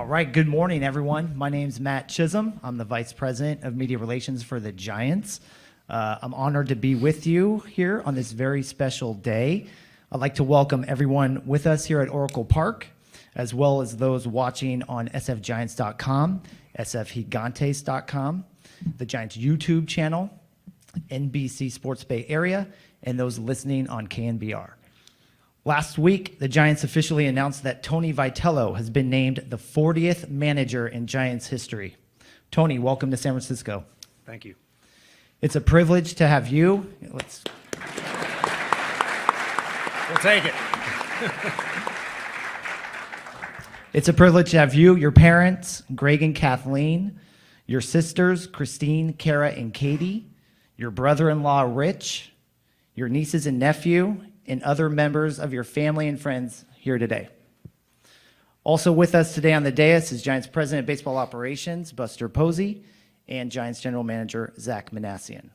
All right, good morning, everyone. My name's Matt Chisholm. I'm the Vice President of Media Relations for the Giants. I'm honored to be with you here on this very special day. I'd like to welcome everyone with us here at Oracle Park, as well as those watching on sfgiants.com, sfgigantes.com, the Giants YouTube channel, NBC Sports Bay Area, and those listening on KNBR. Last week, the Giants officially announced that Tony Vitello has been named the 40th manager in Giants history. Tony, welcome to San Francisco. Thank you. It's a privilege to have you. We'll take it. It's a privilege to have you, your parents, Greg and Kathleen, your sisters, Christine, Kara, and Katie, your brother-in-law, Rich, your nieces and nephew, and other members of your family and friends here today. Also with us today on the dais is Giants President of Baseball Operations, Buster Posey, and Giants General Manager, Zach Manassian.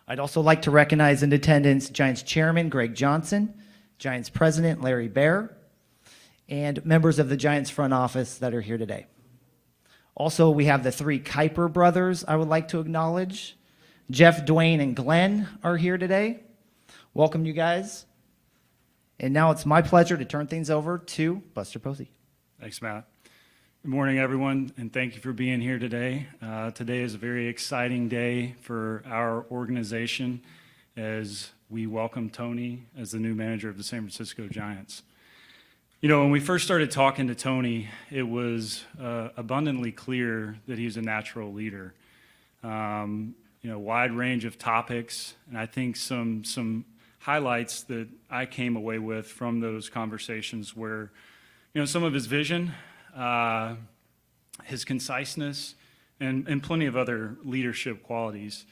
I'd also like to recognize in attendance Giants Chairman, Greg Johnson, Giants President, Larry Baer, and members of the Giants front office that are here today. Also, we have the three Kuiper brothers I would like to acknowledge. Jeff, Dwayne, and Glenn are here today. Welcome, you guys. And now it's my pleasure to turn things over to Buster Posey. Thanks, Matt. Good morning, everyone, and thank you for being here today. Today is a very exciting day for our organization as we welcome Tony as the new manager of the San Francisco Giants. You know, when we first started talking to Tony, it was abundantly clear that he's a natural leader. Wide range of topics, and I think some highlights that I came away with from those conversations were, some of his vision, his conciseness, and plenty of other leadership qualities.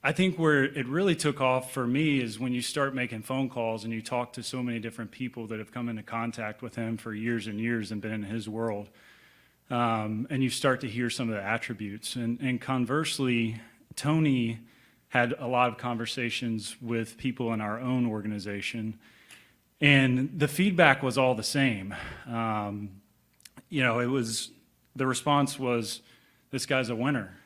I think where it really took off for me is when you start making phone calls and you talk to so many different people that have come into contact with him for years and years and been in his world, and you start to hear some of the attributes. And conversely, Tony had a lot of conversations with people in our own organization, and the feedback was all the same. The response was, this guy's a winner.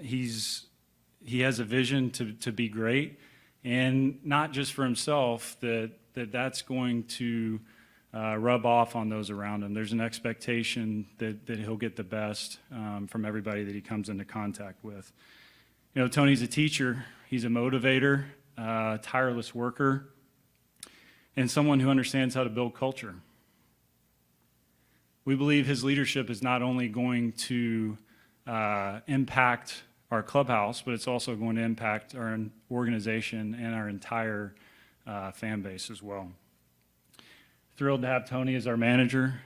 He has a vision to be great, and not just for himself, that's going to rub off on those around him. There's an expectation that he'll get the best from everybody that he comes into contact with. Tony's a teacher, he's a motivator, tireless worker, and someone who understands how to build culture. We believe his leadership is not only going to impact our clubhouse, but it's also going to impact our organization and our entire fan base as well. Thrilled to have Tony as our manager.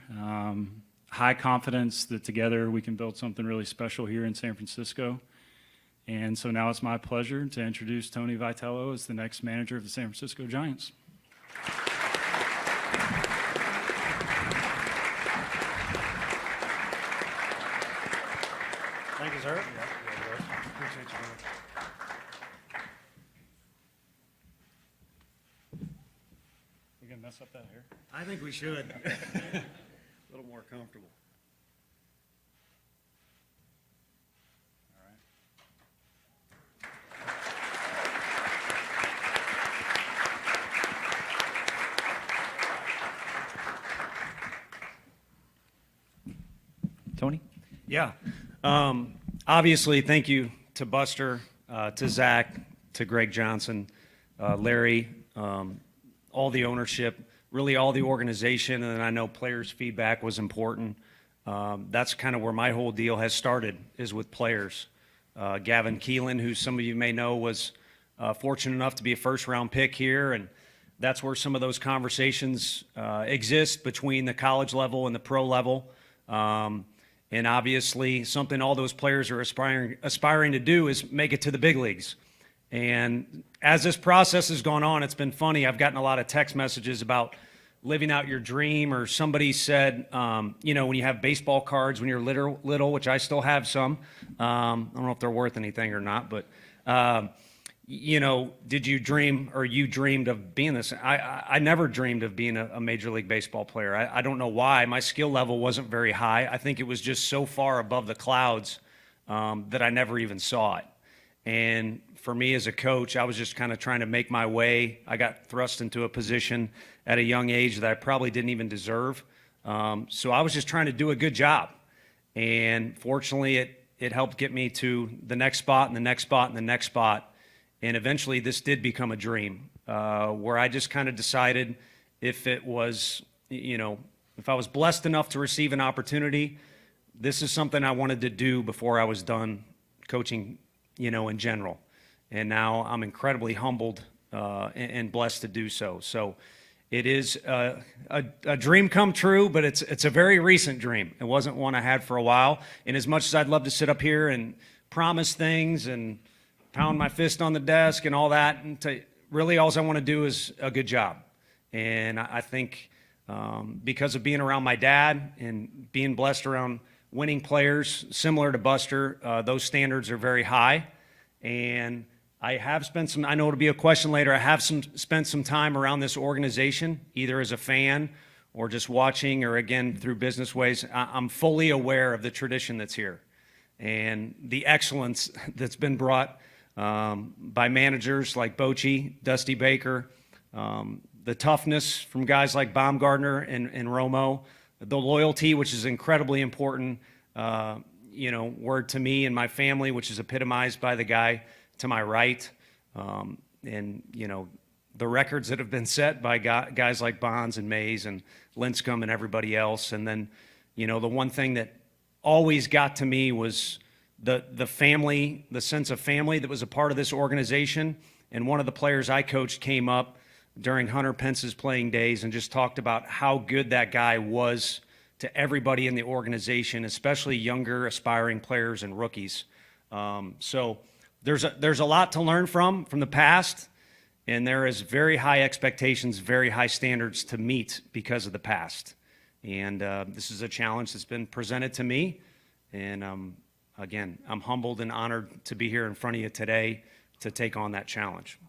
High confidence that together we can build something really special here in San Francisco. And so now it's my pleasure to introduce Tony Vitello as the next manager of the San Francisco Giants. Thank you, sir. Appreciate you. We gonna mess up that hair? I think we should. A little more comfortable. Tony? Yeah. Obviously, thank you to Buster, to Zach, to Greg Johnson, Larry, all the ownership, really all the organization, and I know players' feedback was important. That's kind of where my whole deal has started, is with players. Gavin Keelan, who some of you may know, was fortunate enough to be a first-round pick here, and that's where some of those conversations exist between the college level and the pro level. And obviously, something all those players are aspiring to do is make it to the big leagues. And as this process has gone on, it's been funny. I've gotten a lot of text messages about living out your dream, or somebody said, when you have baseball cards when you're little, which I still have some. I don't know if they're worth anything or not, but did you dream or you dreamed of being this? I never dreamed of being a Major League Baseball player. I don't know why. My skill level wasn't very high. I think it was just so far above the clouds that I never even saw it. And for me as a coach, I was just kind of trying to make my way. I got thrust into a position at a young age that I probably didn't even deserve. So I was just trying to do a good job. And fortunately, it helped get me to the next spot and the next spot and the next spot. And eventually this did become a dream, where I just kind of decided if it was, if I was blessed enough to receive an opportunity, this is something I wanted to do before I was done coaching, in general. And now I'm incredibly humbled and blessed to do so. So it is a dream come true, but it's a very recent dream. It wasn't one I had for a while. And as much as I'd love to sit up here and promise things and pound my fist on the desk and all that, and really all I want to do is a good job. And I think because of being around my dad and being blessed around winning players similar to Buster, those standards are very high. And I have spent I know it'll be a question later, I have spent some time around this organization, either as a fan or just watching or again through business ways. I'm fully aware of the tradition that's here and the excellence that's been brought by managers like Bochy, Dusty Baker, the toughness from guys like Baumgartner and Romo, the loyalty, which is incredibly important, word to me and my family, which is epitomized by the guy to my right, and the records that have been set by guys like Bonds and Mays and Lincecum and everybody else. And then, the one thing that always got to me was the family, the sense of family that was a part of this organization. And one of the players I coached came up during Hunter Pence's playing days and just talked about how good that guy was to everybody in the organization, especially younger aspiring players and rookies. So there's a lot to learn from the past, and there is very high expectations, very high standards to meet because of the past. And this is a challenge that's been presented to me, and again, I'm humbled and honored to be here in front of you today to take on that challenge.